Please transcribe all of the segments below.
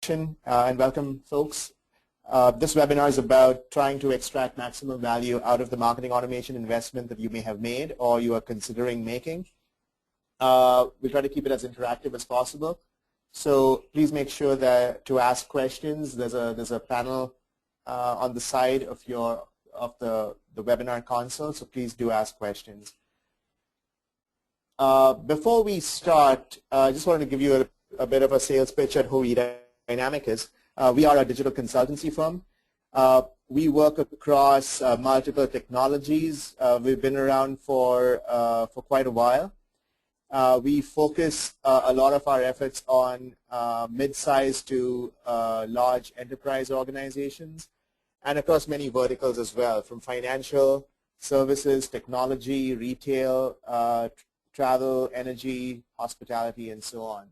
And welcome, folks. This webinar is about trying to extract maximum value out of the marketing automation investment that you may have made or you are considering making. We'll try to keep it as interactive as possible. So please make sure that to ask questions, there's a panel on the side of the webinar console. So please do ask questions. Before we start, I just wanted to give you a bit of a sales pitch at who eDynamic is. We are a digital consultancy firm. We work across multiple technologies. We've been around for quite a while. We focus a lot of our efforts on mid-sized to large enterprise organizations and across many verticals as well, from financial services, technology, retail, travel, energy, hospitality, and so on.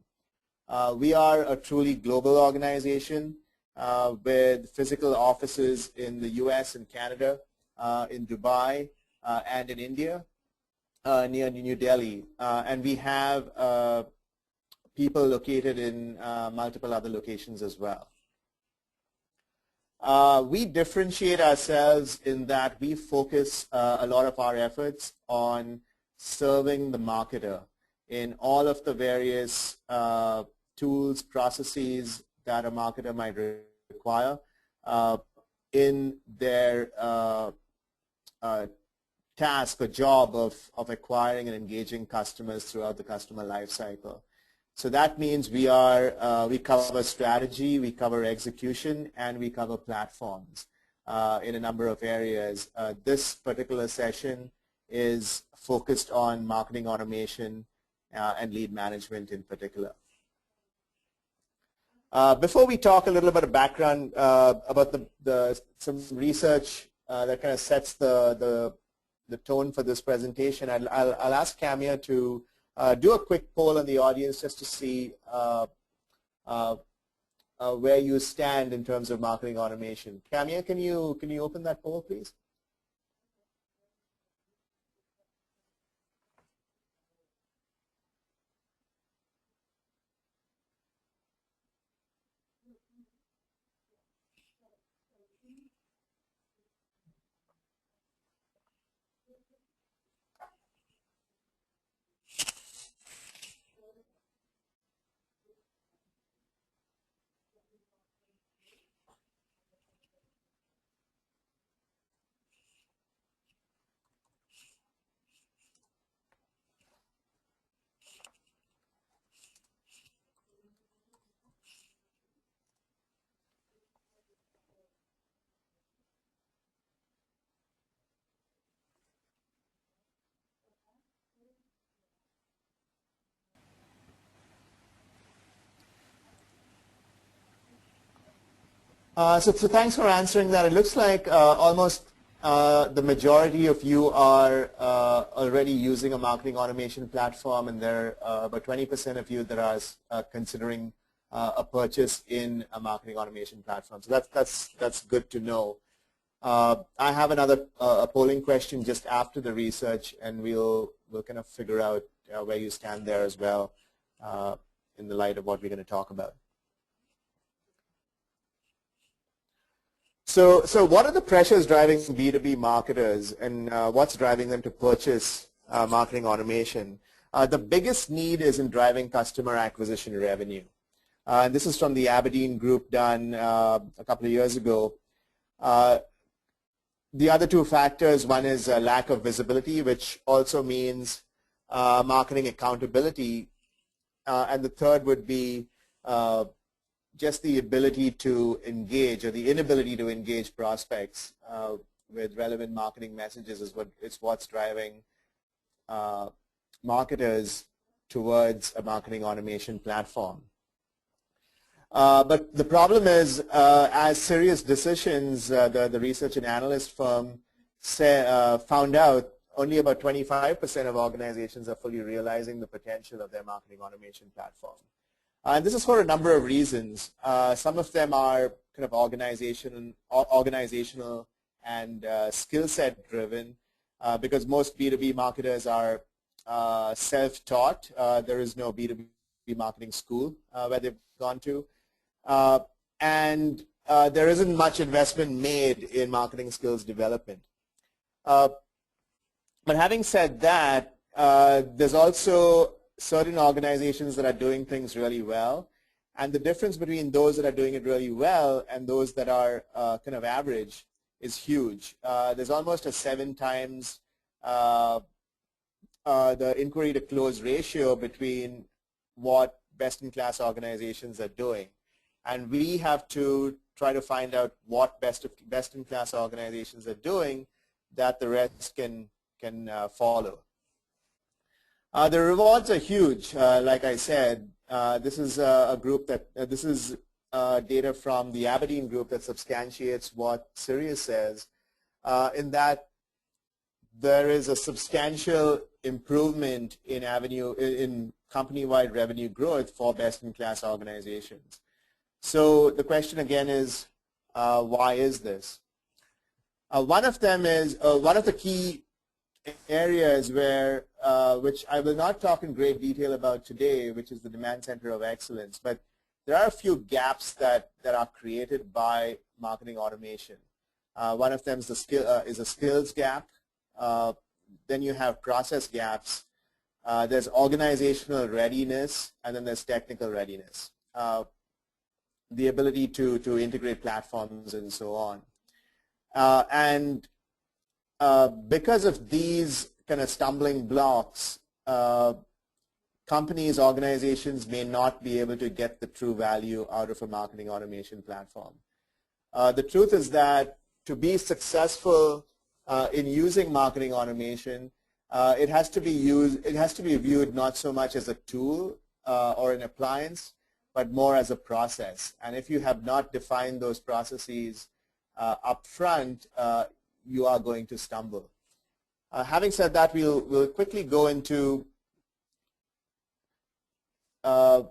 We are a truly global organization with physical offices in the US and Canada, in Dubai, and in India, near New Delhi. And we have people located in multiple other locations as well. We differentiate ourselves in that we focus a lot of our efforts on serving the marketer in all of the various tools, processes that a marketer might require in their task or job of acquiring and engaging customers throughout the customer life cycle. So that means we cover strategy, we cover execution, and we cover platforms in a number of areas. This particular session is focused on marketing automation and lead management in particular. Before we talk a little bit of background about some research that kind of sets the tone for this presentation, I'll ask Camia to do a quick poll in the audience just to see where you stand in terms of marketing automation. Camia, can you open that poll, please? So thanks for answering that. It looks like almost the majority of you are already using a marketing automation platform, and there are about 20% of you that are considering a purchase in a marketing automation platform. So that's good to know. I have another polling question just after the research, and we'll kind of figure out where you stand there as well in the light of what we're going to talk about. So what are the pressures driving B2B marketers, and what's driving them to purchase marketing automation? The biggest need is in driving customer acquisition revenue. And this is from the Aberdeen group done a couple of years ago. The other two factors, one is a lack of visibility, which also means marketing accountability. And the third would be just the ability to engage, or the inability to engage prospects with relevant marketing messages is what's driving marketers towards a marketing automation platform. But the problem is, as Serious Decisions, the research and analyst firm, found out only about 25% of organizations are fully realizing the potential of their marketing automation platform. And this is for a number of reasons. Some of them are kind of organizational and skill set driven, because most B2B marketers are self-taught. There is no B2B marketing school where they've gone to. and there isn't much investment made in marketing skills development. But having said that, there's also certain organizations that are doing things really well, and the difference between those that are doing it really well and those that are kind of average is huge. There's almost a 7 times the inquiry to close ratio between what best-in-class organizations are doing. And we have to try to find out what best-in-class organizations are doing that the rest can follow. The rewards are huge. Like I said, this is a group that, this is data from the Aberdeen group that substantiates what Sirius says, in that there is a substantial improvement in company-wide revenue growth for best-in-class organizations. So the question again is, why is this? One of them is, one of the key areas where, which I will not talk in great detail about today, which is the demand center of excellence, but there are a few gaps that are created by marketing automation. One of them is a skills gap. Then you have process gaps. There's organizational readiness, and then there's technical readiness. The ability to integrate platforms and so on. Because of these kind of stumbling blocks, companies, organizations may not be able to get the true value out of a marketing automation platform. The truth is that to be successful in using marketing automation, it has to be viewed not so much as a tool or an appliance, but more as a process. And if you have not defined those processes up front, you are going to stumble. Having said that, we'll quickly go into a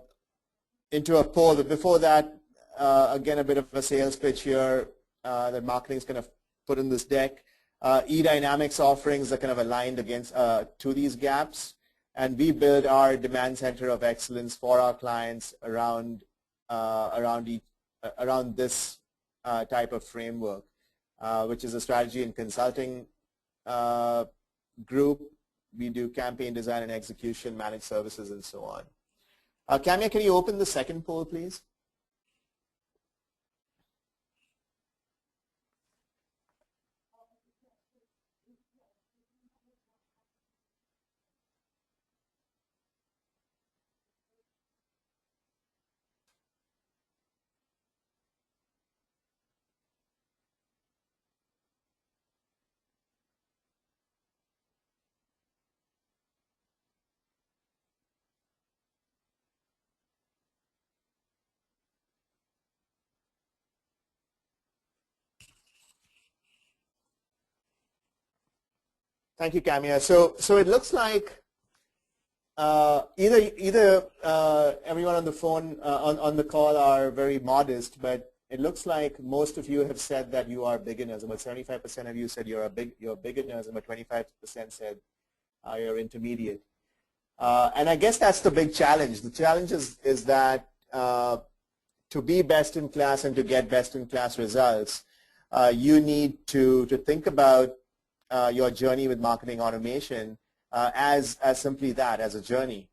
poll. But before that, again, a bit of a sales pitch here that marketing is kind of put in this deck. eDynamic's offerings are kind of aligned against to these gaps, and we build our demand center of excellence for our clients around this type of framework, which is a strategy and consulting group. We do campaign design and execution, managed services, and so on. Camia, can you open the second poll, please? Thank you, Camia. So it looks like either everyone on the phone on the call are very modest, but it looks like most of you have said that you are beginners. About 75% of you said you're beginners, and about 25% said you're intermediate. And I guess that's the big challenge. The challenge is that to be best in class and to get best in class results, you need to think about your journey with marketing automation as simply that, as a journey.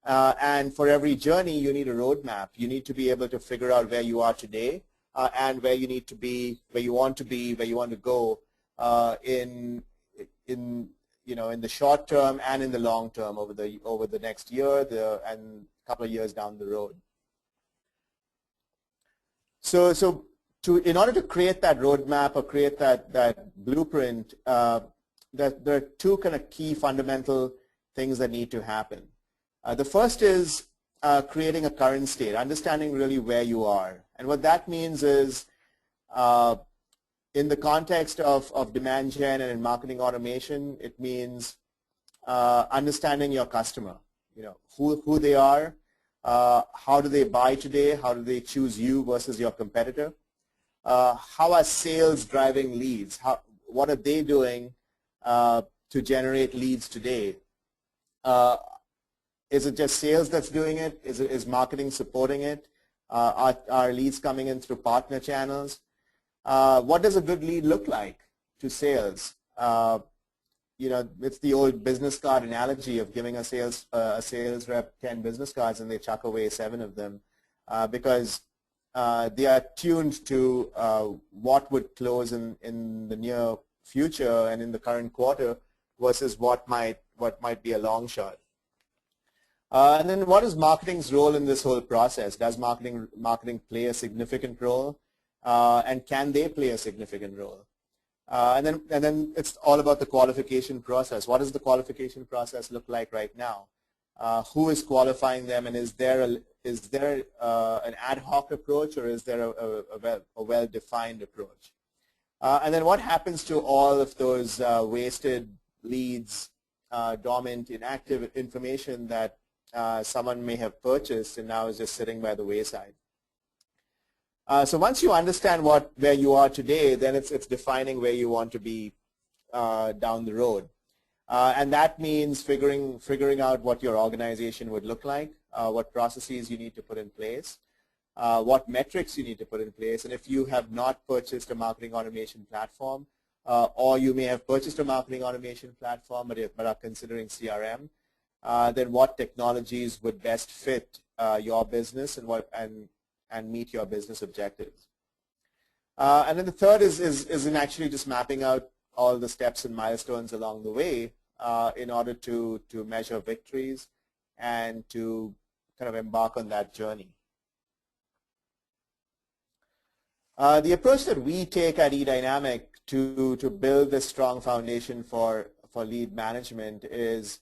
And for every journey, you need a roadmap. You need to be able to figure out where you are today and where you need to be, where you want to be, where you want to go in the short term and in the long term, over the next year and a couple of years down the road. So in order to create that roadmap or create that blueprint, there are two kind of key fundamental things that need to happen. The first is creating a current state, understanding really where you are. And what that means is, in the context of demand gen and in marketing automation, it means understanding your customer, who they are, how do they buy today, how do they choose you versus your competitor. How are sales driving leads? What are they doing to generate leads today? Is it just sales that's doing it? Is marketing supporting it? Are leads coming in through partner channels? What does a good lead look like to sales? It's the old business card analogy of giving a sales rep 10 business cards and they chuck away 7 of them because they are tuned to what would close in the near future and in the current quarter versus what might be a long shot. And then what is marketing's role in this whole process? Does marketing play a significant role? And can they play a significant role? And then it's all about the qualification process. What does the qualification process look like right now? Who is qualifying them, and is there an ad hoc approach, or is there a well-defined approach? And then what happens to all of those wasted leads, dormant, inactive information that someone may have purchased and now is just sitting by the wayside? So once you understand where you are today, then it's defining where you want to be down the road. And that means figuring out what your organization would look like, what processes you need to put in place, what metrics you need to put in place, and if you have not purchased a marketing automation platform, or you may have purchased a marketing automation platform but are considering CRM, then what technologies would best fit your business and meet your business objectives. And then the third is in actually just mapping out all the steps and milestones along the way in order to measure victories and to kind of embark on that journey. The approach that we take at eDynamic to build this strong foundation for lead management is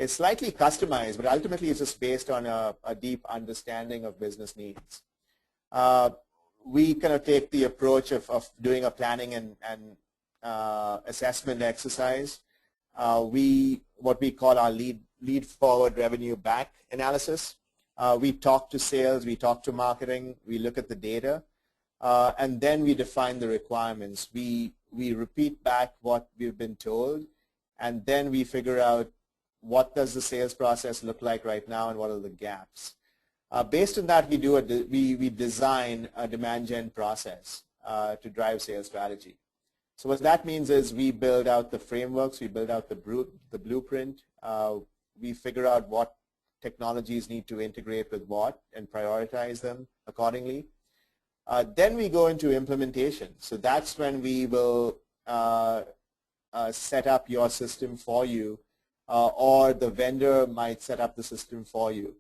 slightly customized, but ultimately it's just based on a deep understanding of business needs. We kind of take the approach of doing a planning and assessment exercise. What we call our lead forward revenue back analysis. We talk to sales, we talk to marketing, we look at the data, and then we define the requirements. We repeat back what we've been told, and then we figure out what does the sales process look like right now and what are the gaps. Based on that, we design a demand gen process to drive sales strategy. So what that means is we build out the frameworks, we build out the blueprint, we figure out what technologies need to integrate with what and prioritize them accordingly. Then we go into implementation. So that's when we will set up your system for you, or the vendor might set up the system for you.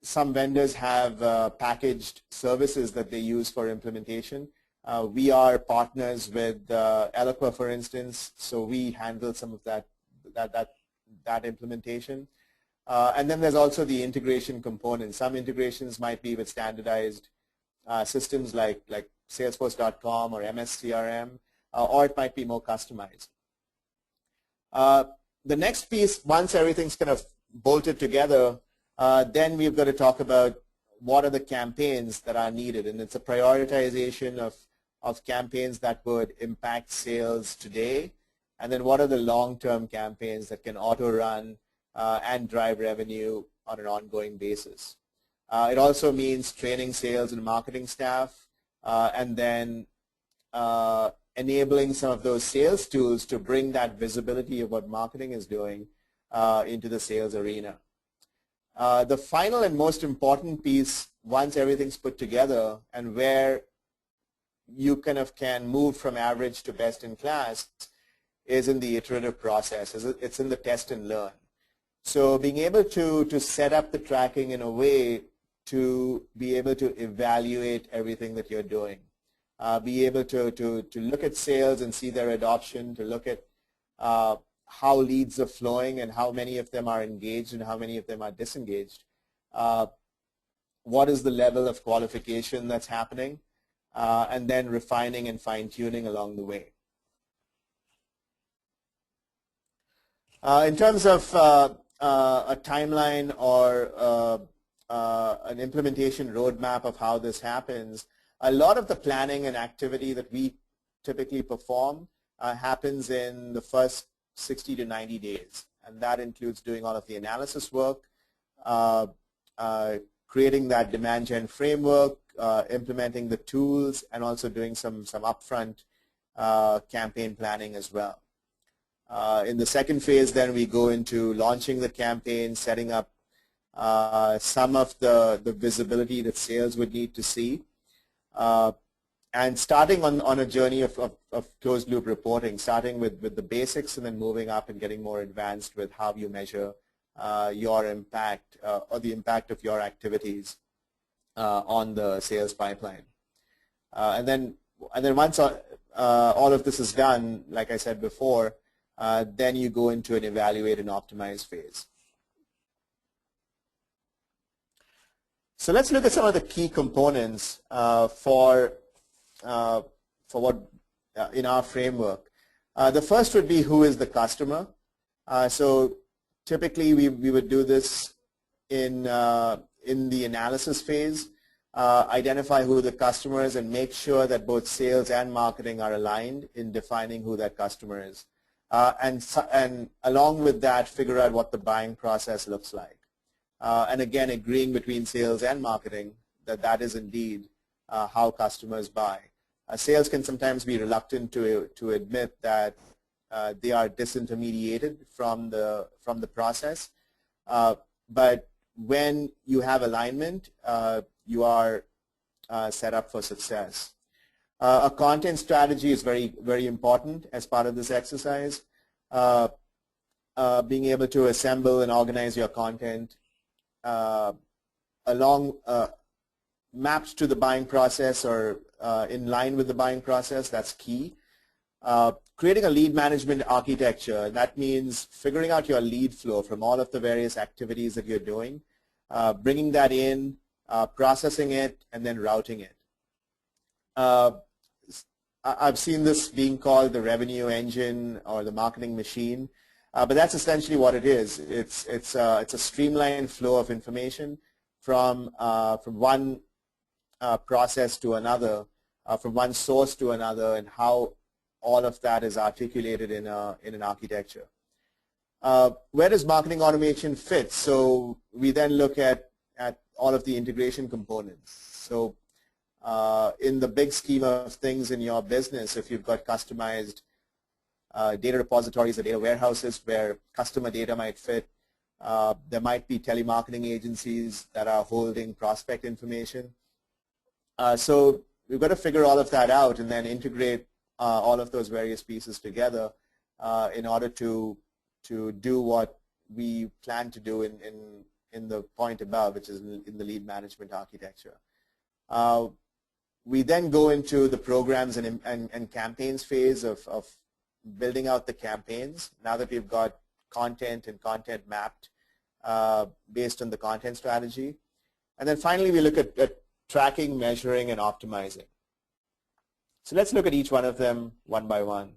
Some vendors have packaged services that they use for implementation. We are partners with Eloqua, for instance, so we handle some of that implementation. And then there's also the integration component. Some integrations might be with standardized systems like Salesforce.com or MS-CRM, or it might be more customized. The next piece, once everything's kind of bolted together, then we've got to talk about what are the campaigns that are needed, and it's a prioritization of campaigns that would impact sales today, and then what are the long-term campaigns that can auto-run and drive revenue on an ongoing basis. It also means training sales and marketing staff, and then enabling some of those sales tools to bring that visibility of what marketing is doing into the sales arena. The final and most important piece, once everything's put together and where you kind of can move from average to best in class, is in the iterative process. It's in the test and learn. So being able to set up the tracking in a way to be able to evaluate everything that you're doing. Be able to look at sales and see their adoption, to look at how leads are flowing and how many of them are engaged and how many of them are disengaged. What is the level of qualification that's happening, and then refining and fine-tuning along the way. In terms of a timeline or an implementation roadmap of how this happens, a lot of the planning and activity that we typically perform happens in the first 60 to 90 days, and that includes doing all of the analysis work, creating that demand gen framework, implementing the tools, and also doing some upfront campaign planning as well. In the second phase, then we go into launching the campaign, setting up some of the visibility that sales would need to see, and starting on a journey of closed loop reporting, starting with the basics and then moving up and getting more advanced with how you measure your impact or the impact of your activities on the sales pipeline. And then once all of this is done, like I said before, then you go into an evaluate and optimize phase. So let's look at some of the key components for what in our framework. The first would be who is the customer. So typically we would do this in the analysis phase, identify who the customer is and make sure that both sales and marketing are aligned in defining who that customer is. And along with that, figure out what the buying process looks like. And again, agreeing between sales and marketing that is indeed how customers buy. Sales can sometimes be reluctant to admit that they are disintermediated from the process, but when you have alignment, you are set up for success. A content strategy is very important as part of this exercise. Being able to assemble and organize your content along mapped to the buying process or in line with the buying process, that's key. Creating a lead management architecture, that means figuring out your lead flow from all of the various activities that you're doing, bringing that in, processing it, and then routing it. I've seen this being called the revenue engine or the marketing machine, but that's essentially what it is. It's a streamlined flow of information from one process to another, from one source to another, and how all of that is articulated in an architecture. Where does marketing automation fit? So we then look at all of the integration components. So in the big scheme of things in your business, if you've got customized data repositories or data warehouses where customer data might fit, there might be telemarketing agencies that are holding prospect information. So we've got to figure all of that out and then integrate all of those various pieces together in order to do what we plan to do in the point above, which is in the lead management architecture. We then go into the programs and campaigns phase of building out the campaigns. Now that we've got content and content mapped based on the content strategy. And then finally we look at tracking, measuring, and optimizing. So let's look at each one of them one by one.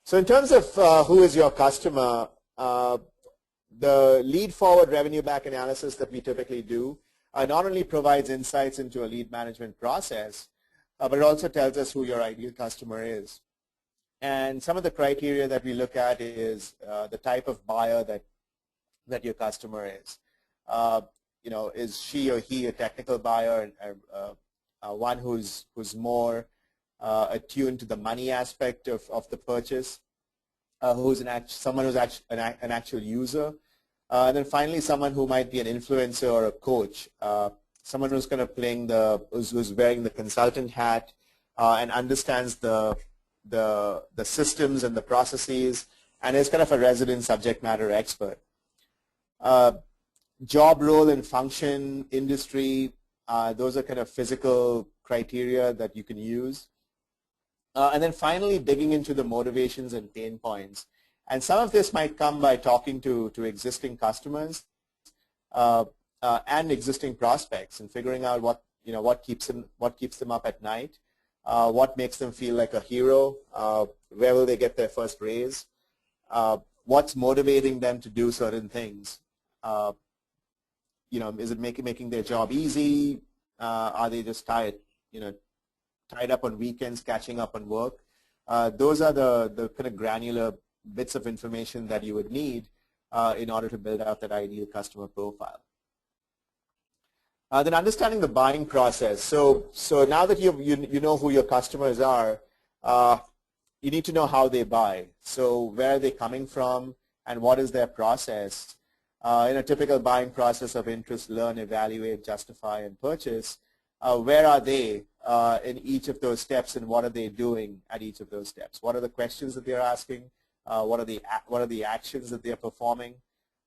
So in terms of who is your customer, the lead forward revenue back analysis that we typically do not only provides insights into a lead management process, but it also tells us who your ideal customer is. And some of the criteria that we look at is the type of buyer that your customer is. Is she or he a technical buyer, one who's more attuned to the money aspect of the purchase, someone who's an actual user, and then finally someone who might be an influencer or a coach, someone who's kind of who's wearing the consultant hat and understands the systems and the processes and is kind of a resident subject matter expert. Job role and function, industry, those are kind of physical criteria that you can use. And then finally digging into the motivations and pain points. And some of this might come by talking to existing customers and existing prospects and figuring out what keeps them up at night, what makes them feel like a hero, where will they get their first raise, what's motivating them to do certain things. Is it making their job easy? Are they just tied up on weekends, catching up on work? Those are the kind of granular bits of information that you would need in order to build out that ideal customer profile. Then understanding the buying process. So now that you know who your customers are, you need to know how they buy. So where are they coming from and what is their process? In a typical buying process of interest, learn, evaluate, justify, and purchase, where are they in each of those steps, and what are they doing at each of those steps? What are the questions that they're asking? What are the actions that they're performing?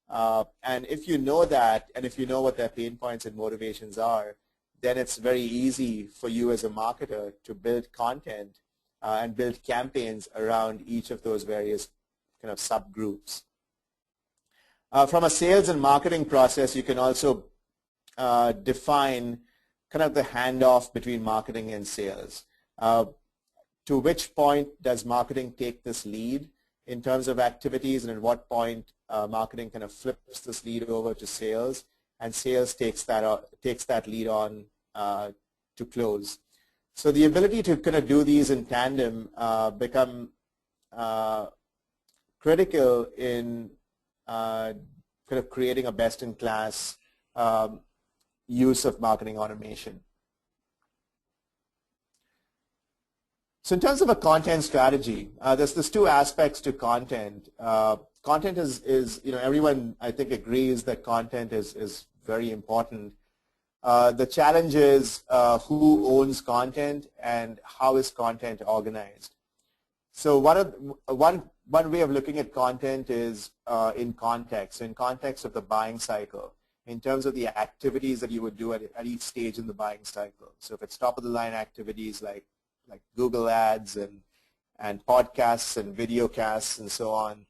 And if you know that, and if you know what their pain points and motivations are, then it's very easy for you as a marketer to build content and build campaigns around each of those various kind of subgroups. From a sales and marketing process, you can also define kind of the handoff between marketing and sales. To which point does marketing take this lead in terms of activities, and at what point marketing kind of flips this lead over to sales, and sales takes that lead on to close. So the ability to kind of do these in tandem become critical in kind of creating a best-in-class use of marketing automation. So in terms of a content strategy, there's two aspects to content. Content is everyone I think agrees that content is very important. The challenge is who owns content and how is content organized. So one way of looking at content is in context. So in context of the buying cycle, in terms of the activities that you would do at each stage in the buying cycle. So if it's top of the line activities like Google ads and podcasts and video casts and so on,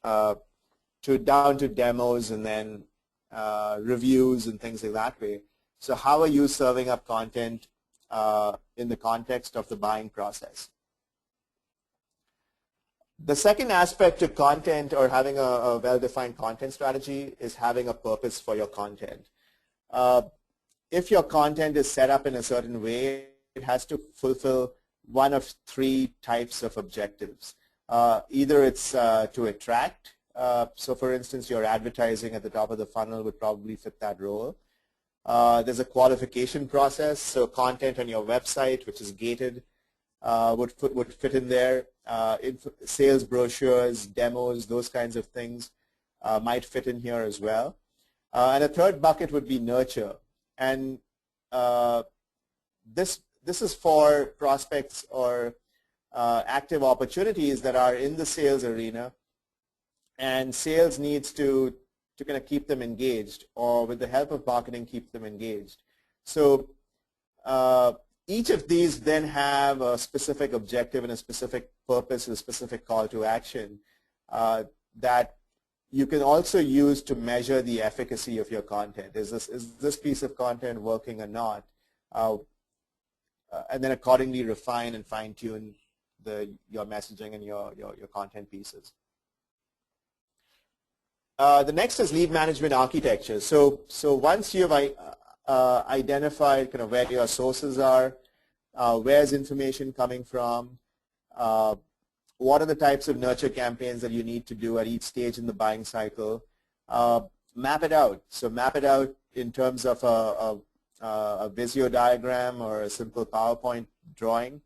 down to demos and then reviews and things like that way. So how are you serving up content in the context of the buying process? The second aspect of content, or having a well-defined content strategy, is having a purpose for your content. If your content is set up in a certain way, it has to fulfill one of three types of objectives. Either it's to attract. So for instance, your advertising at the top of the funnel would probably fit that role. There's a qualification process. So content on your website, which is gated, would fit in there. Sales brochures, demos, those kinds of things might fit in here as well. And a third bucket would be nurture. And this is for prospects or active opportunities that are in the sales arena, and sales needs to kind of keep them engaged, or with the help of marketing keep them engaged. So each of these then have a specific objective and a specific purpose, a specific call to action that you can also use to measure the efficacy of your content. Is this piece of content working or not? And then accordingly refine and fine-tune your messaging and your content pieces. The next is lead management architecture. So once you've identified kind of where your sources are, where's information coming from, what are the types of nurture campaigns that you need to do at each stage in the buying cycle, map it out. So map it out in terms of a Visio diagram or a simple PowerPoint drawing.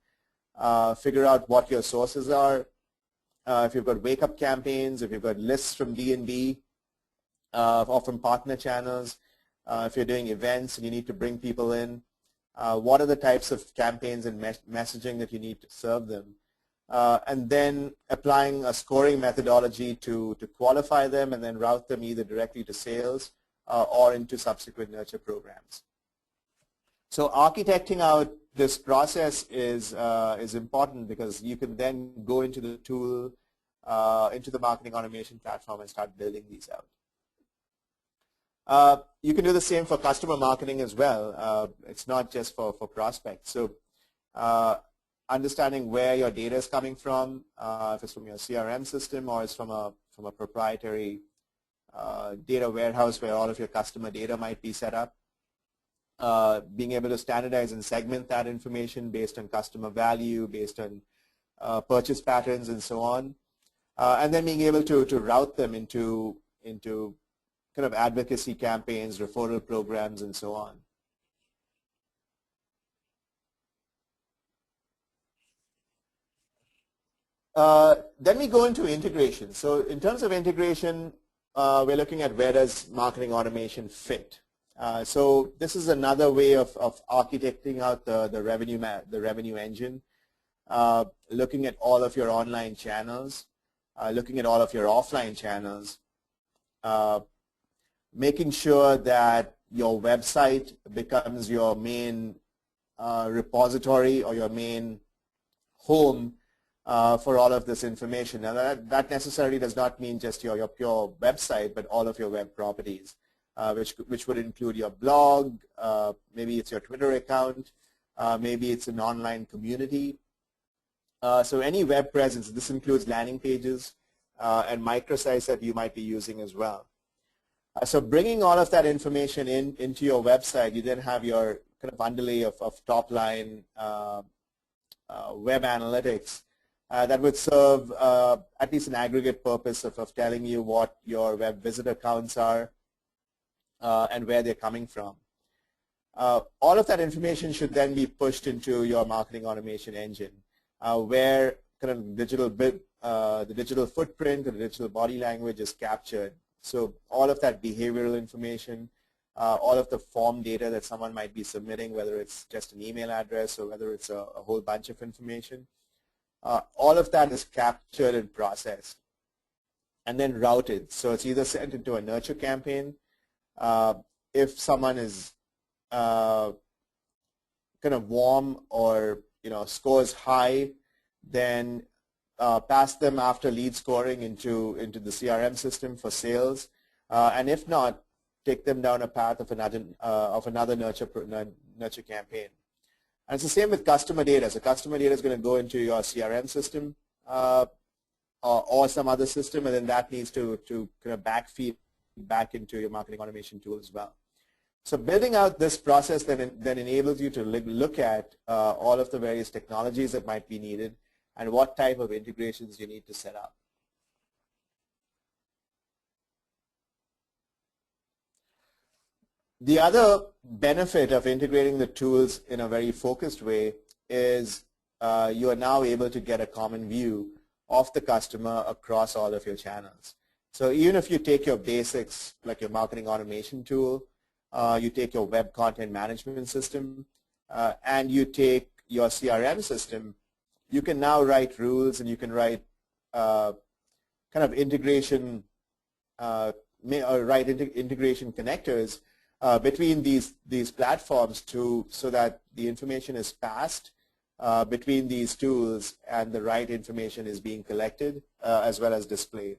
Figure out what your sources are. If you've got wake-up campaigns, if you've got lists from D&B or from partner channels, if you're doing events and you need to bring people in, what are the types of campaigns and messaging that you need to serve them? And then applying a scoring methodology to qualify them and then route them either directly to sales or into subsequent nurture programs. So architecting out this process is important, because you can then go into the tool, into the marketing automation platform and start building these out. You can do the same for customer marketing as well. It's not just for prospects. So understanding where your data is coming from, if it's from your CRM system or it's from a proprietary data warehouse where all of your customer data might be set up. Being able to standardize and segment that information based on customer value, based on purchase patterns and so on. And then being able to route them into into kind of advocacy campaigns, referral programs, and so on. Then we go into integration. So in terms of integration, we're looking at where does marketing automation fit. So this is another way of architecting out the revenue engine, looking at all of your online channels, looking at all of your offline channels, making sure that your website becomes your main repository or your main home for all of this information. Now that necessarily does not mean just your pure website, but all of your web properties, which would include your blog, maybe it's your Twitter account, maybe it's an online community. So any web presence, this includes landing pages and microsites that you might be using as well. So bringing all of that information into your website, you then have your kind of underlay of top-line web analytics that would serve at least an aggregate purpose of telling you what your web visitor counts are and where they're coming from. All of that information should then be pushed into your marketing automation engine, where kind of the digital footprint, or the digital body language is captured. So all of that behavioral information, all of the form data that someone might be submitting, whether it's just an email address or whether it's a whole bunch of information, all of that is captured and processed and then routed. So it's either sent into a nurture campaign. If someone is kind of warm or scores high, then pass them after lead scoring into the CRM system for sales, and if not, take them down a path of another nurture campaign. And it's the same with customer data. So customer data is going to go into your CRM system or some other system, and then that needs to kind of backfeed back into your marketing automation tool as well. So building out this process then enables you to look at all of the various technologies that might be needed and what type of integrations you need to set up. The other benefit of integrating the tools in a very focused way is you are now able to get a common view of the customer across all of your channels. So even if you take your basics like your marketing automation tool, you take your web content management system, and you take your CRM system, you can now write rules and you can write kind of integration, integration connectors between these platforms so that the information is passed between these tools and the right information is being collected as well as displayed.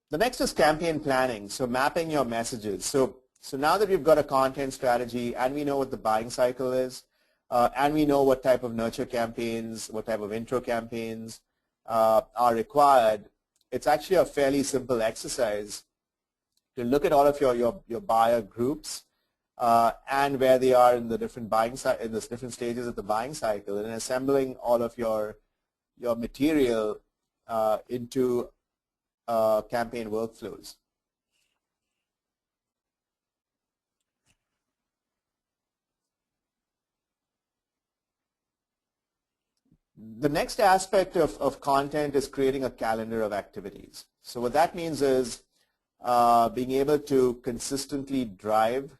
The next is campaign planning, so mapping your messages. So now that we've got a content strategy and we know what the buying cycle is, and we know what type of nurture campaigns, what type of intro campaigns are required, it's actually a fairly simple exercise to look at all of your buyer groups and where they are in the different in the different stages of the buying cycle, and assembling all of your material into campaign workflows. The next aspect of content is creating a calendar of activities. So what that means is being able to consistently drive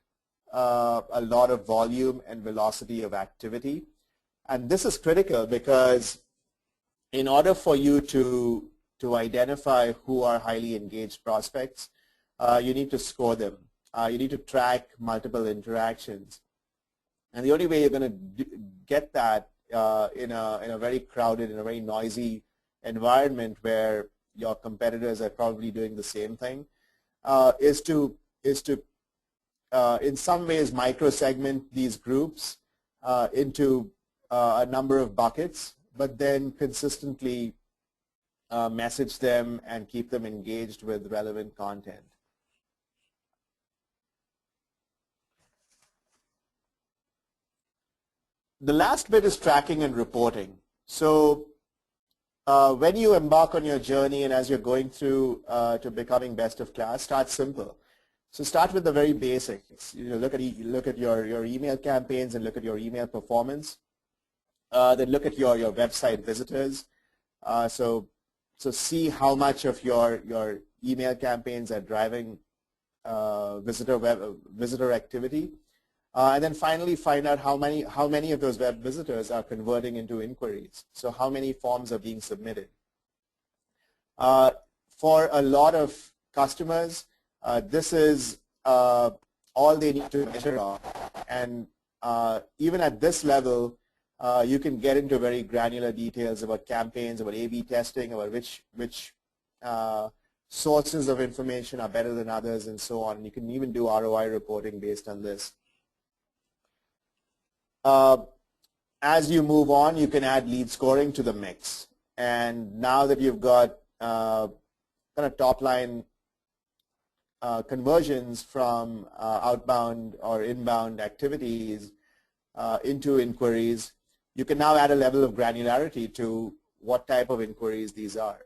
a lot of volume and velocity of activity. And this is critical because in order for you to identify who are highly engaged prospects, you need to score them. You need to track multiple interactions. And the only way you're going to get that in a very crowded, in a very noisy environment where your competitors are probably doing the same thing, is to in some ways micro-segment these groups into a number of buckets, but then consistently message them and keep them engaged with relevant content. The last bit is tracking and reporting. So when you embark on your journey and as you're going through to becoming best of class, start simple. So start with the very basics. Look at your email campaigns and look at your email performance. Then look at your website visitors. So see how much of your email campaigns are driving visitor activity. And then finally find out how many of those web visitors are converting into inquiries. So how many forms are being submitted. For a lot of customers, this is all they need to measure on. And even at this level, you can get into very granular details about campaigns, about A/B testing, about which sources of information are better than others, and so on. You can even do ROI reporting based on this. As you move on, you can add lead scoring to the mix. And now that you've got kind of top-line conversions from outbound or inbound activities into inquiries, you can now add a level of granularity to what type of inquiries these are.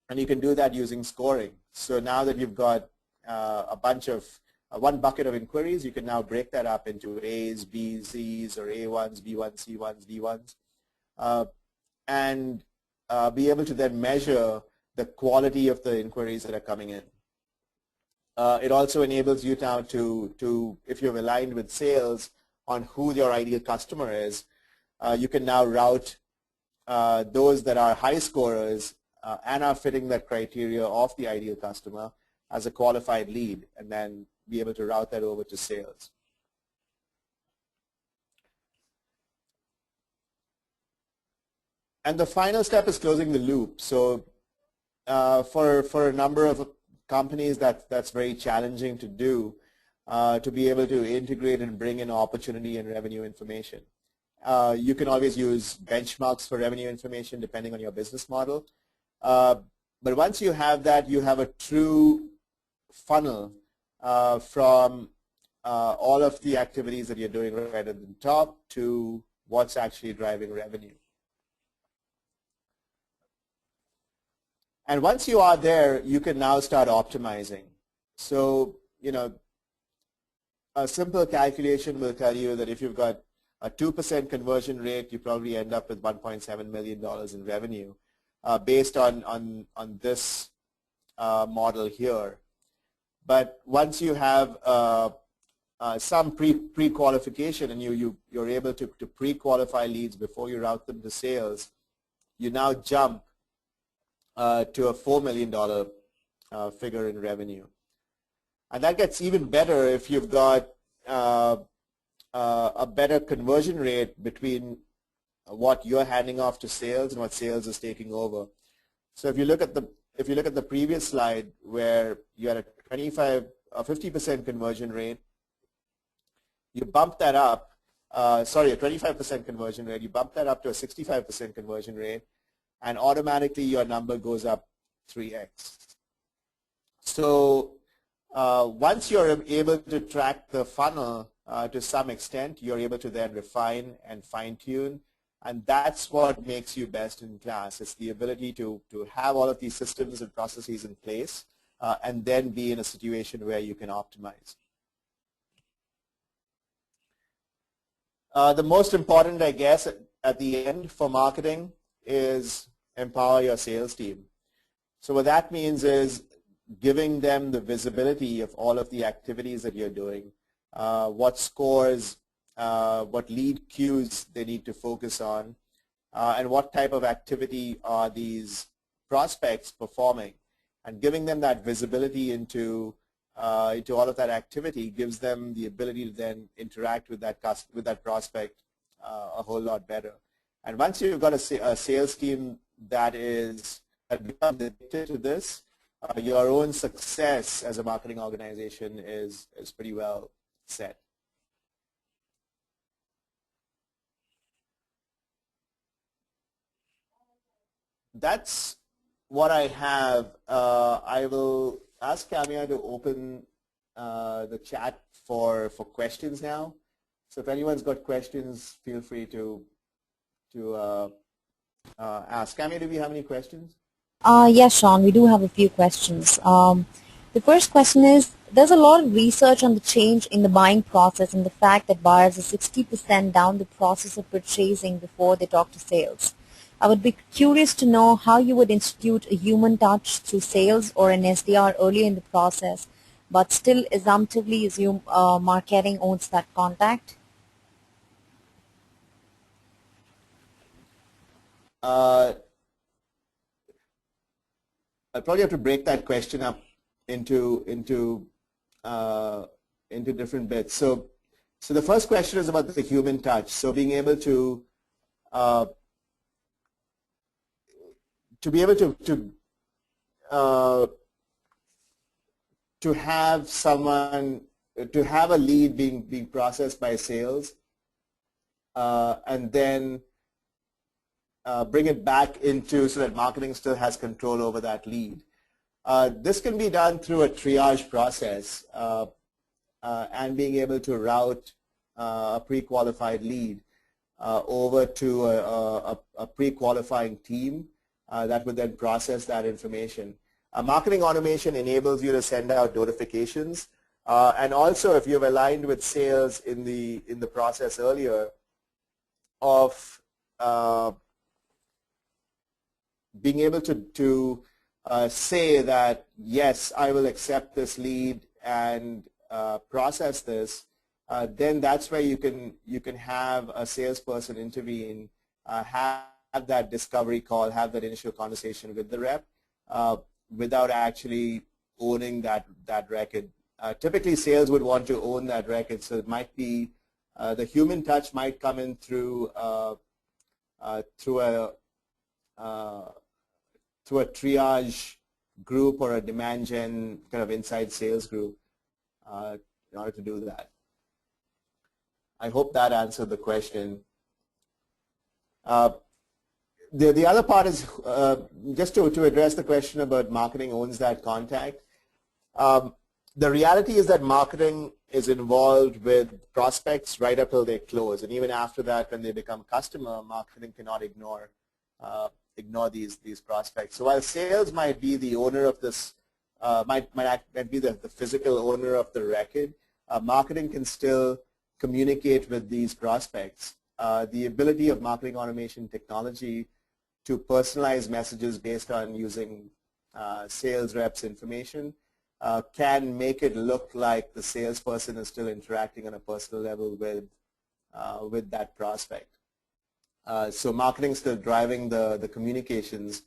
And you can do that using scoring. So now that you've got a bunch of one bucket of inquiries, you can now break that up into A's, B's, C's, or A1s, B1s, C1s, D1s, and be able to then measure the quality of the inquiries that are coming in. It also enables you now to, if you're aligned with sales on who your ideal customer is, you can now route those that are high scorers and are fitting that criteria of the ideal customer as a qualified lead, and then be able to route that over to sales. And the final step is closing the loop. So for a number of companies, that's very challenging to do, to be able to integrate and bring in opportunity and revenue information. You can always use benchmarks for revenue information depending on your business model. But once you have that, you have a true funnel from all of the activities that you're doing right at the top to what's actually driving revenue. And once you are there, you can now start optimizing. So, a simple calculation will tell you that if you've got a 2% conversion rate, you probably end up with $1.7 million in revenue based on this model here. But once you have some pre-qualification and you're able to pre-qualify leads before you route them to sales, you now jump to a $4 million figure in revenue. And that gets even better if you've got a better conversion rate between what you're handing off to sales and what sales is taking over. So if you look at the previous slide where you had a 50% conversion rate, you bump that up, a 25% conversion rate, you bump that up to a 65% conversion rate, and automatically your number goes up 3x. So once you're able to track the funnel to some extent, you're able to then refine and fine-tune, and that's what makes you best in class. It's the ability to have all of these systems and processes in place and then be in a situation where you can optimize. The most important, I guess, at the end for marketing is empower your sales team. So what that means is giving them the visibility of all of the activities that you're doing, what scores, what lead queues they need to focus on, and what type of activity are these prospects performing. And giving them that visibility into all of that activity gives them the ability to then interact with that prospect a whole lot better. And once you've got a sales team that becomes addicted to this, your own success as a marketing organization is pretty well set. That's what I have. I will ask Kamia to open the chat for questions now. So if anyone's got questions, feel free to ask. Camille, do we have any questions? Yes, Sean, we do have a few questions. The first question is, there's a lot of research on the change in the buying process and the fact that buyers are 60% down the process of purchasing before they talk to sales. I would be curious to know how you would institute a human touch through sales or an SDR early in the process, but still assumptively assume marketing owns that contact. Uh, I'll probably have to break that question up into uh, into different bits. So the first question is about the human touch. So being able uh, to be able uh, to have someone to have a lead being processed by sales, and then bring it back into so that marketing still has control over that lead. This can be done through a triage process and being able to route a pre-qualified lead over to a pre-qualifying team that would then process that information. Marketing automation enables you to send out notifications, and also if you've aligned with sales in the process earlier of being able to say that, yes, I will accept this lead and process this, then that's where you can have a salesperson intervene, have that discovery call, have that initial conversation with the rep without actually owning that record. Typically, sales would want to own that record, so it might be the human touch might come in through through a triage group or a demand gen kind of inside sales group in order to do that. I hope that answered the question. The other part is just to address the question about marketing owns that contact. The reality is that marketing is involved with prospects right up till they close, and even after that, when they become a customer, marketing cannot ignore these prospects. So while sales might be the owner of this, might be the physical owner of the record, marketing can still communicate with these prospects. The ability of marketing automation technology to personalize messages based on using sales reps information can make it look like the salesperson is still interacting on a personal level with that prospect. So marketing is still driving the communications,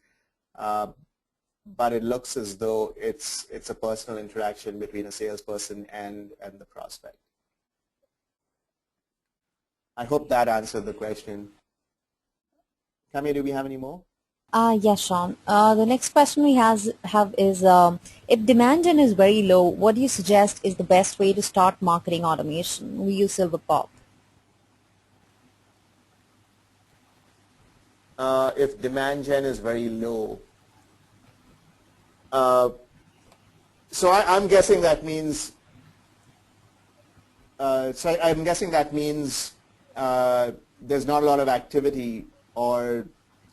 but it looks as though it's a personal interaction between a salesperson and the prospect. I hope that answered the question. Camille, do we have any more? Yes, Sean. The next question we have is, if demand gen is very low, what do you suggest is the best way to start marketing automation? We use Silverpop. If demand gen is very low, so I'm guessing that means. I'm guessing that means there's not a lot of activity, or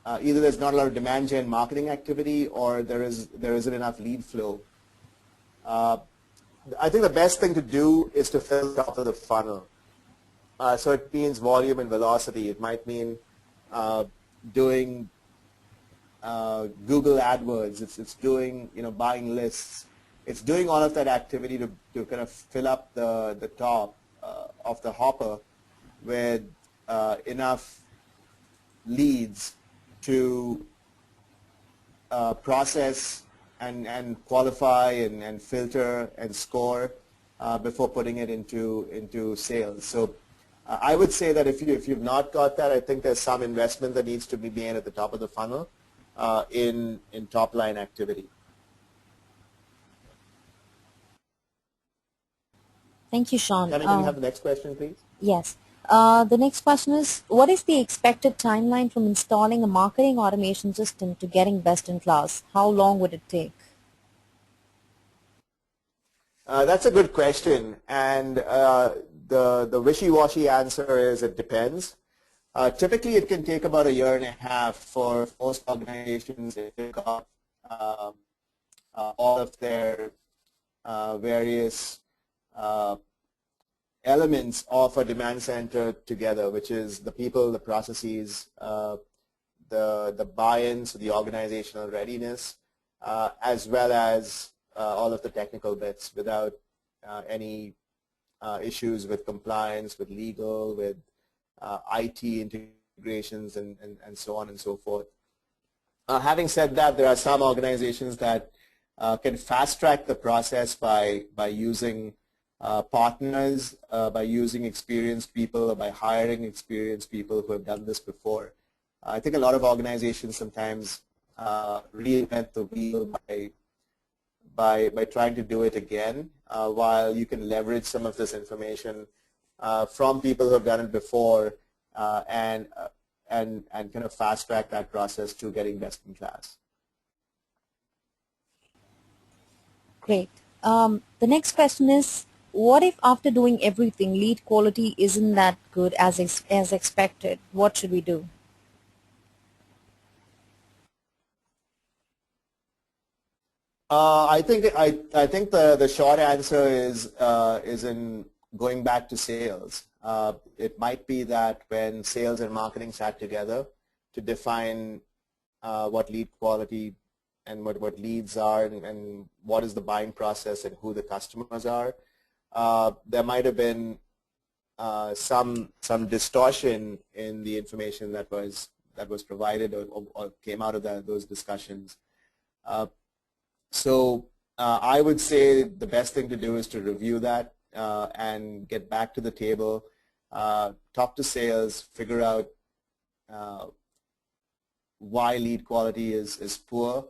either there's not a lot of demand gen marketing activity, or there isn't enough lead flow. I think the best thing to do is to fill the top of the funnel. So it means volume and velocity. It might mean doing Google AdWords. It's doing buying lists. It's doing all of that activity to kind of fill up the top of the hopper with enough leads to process and qualify and filter and score before putting it into sales. So I would say that if you've not got that, I think there's some investment that needs to be made at the top of the funnel in top line activity. Thank you, Sean. Can we have the next question, please? Yes. The next question is, what is the expected timeline from installing a marketing automation system to getting best in class? How long would it take? That's a good question, and the wishy-washy answer is it depends. Typically, it can take about 1.5 years for most organizations if they've got all of their various elements of a demand center together, which is the people, the processes, the buy-ins, the organizational readiness, as well as all of the technical bits without any issues with compliance, with legal, with IT integrations, and so on and so forth. Having said that, there are some organizations that can fast-track the process by using partners, by using experienced people, or by hiring experienced people who have done this before. I think a lot of organizations sometimes reinvent the wheel by trying to do it again, while you can leverage some of this information from people who have done it before and kind of fast track that process to getting best in class. Great. The next question is, what if after doing everything, lead quality isn't that good as expected? What should we do? I think the short answer is in going back to sales. It might be that when sales and marketing sat together to define what lead quality and what leads are and what is the buying process and who the customers are, there might have been some distortion in the information that was provided or came out of those discussions. So I would say the best thing to do is to review that and get back to the table, talk to sales, figure out why lead quality is poor,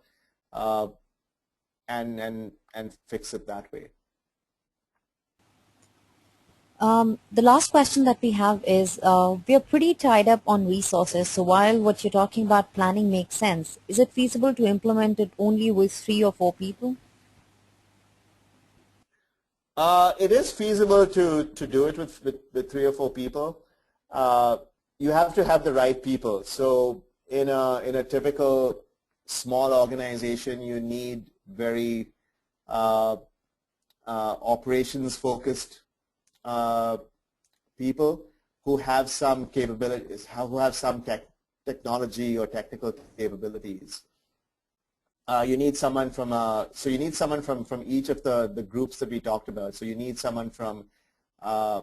and fix it that way. The last question that we have is, we are pretty tied up on resources, so while what you're talking about planning makes sense, is it feasible to implement it only with 3 or 4 people? It is feasible to do it with 3 or 4 people. You have to have the right people. So in a typical small organization, you need very operations focused people who have some capabilities, who have some technology or technical capabilities. You need someone from each of the groups that we talked about. So you need someone from an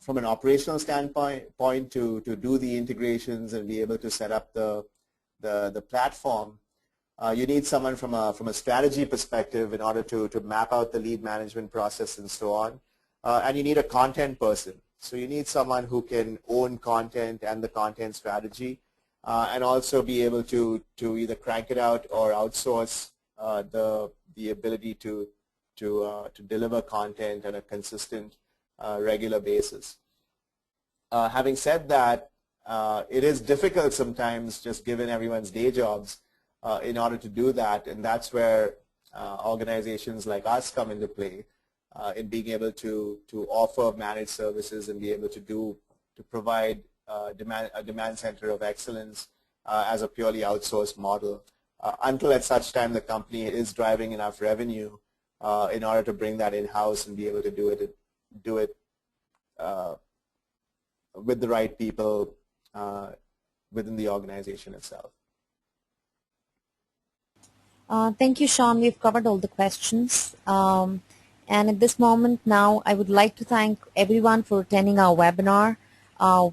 operational standpoint to do the integrations and be able to set up the platform. You need someone from a strategy perspective in order to map out the lead management process and so on. And you need a content person. So you need someone who can own content and the content strategy, and also be able to either crank it out or outsource the ability to deliver content on a consistent, regular basis. Having said that, it is difficult sometimes, just given everyone's day jobs, in order to do that, and that's where organizations like us come into play. In being able to offer managed services and be able to provide a demand center of excellence as a purely outsourced model, until at such time the company is driving enough revenue in order to bring that in-house and be able to do it with the right people within the organization itself. Thank you, Sean. We've covered all the questions. And at this moment now, I would like to thank everyone for attending our webinar.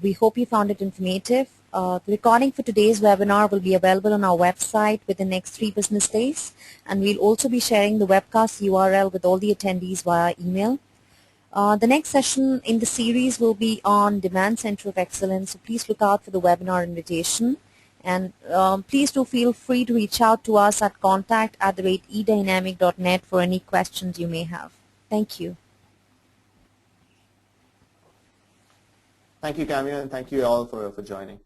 We hope you found it informative. The recording for today's webinar will be available on our website within the next 3 business days, and we'll also be sharing the webcast URL with all the attendees via email. The next session in the series will be on Demand Center of Excellence, so please look out for the webinar invitation. And please do feel free to reach out to us at contact@edynamic.net for any questions you may have. Thank you. Thank you, Camille, and thank you all for joining.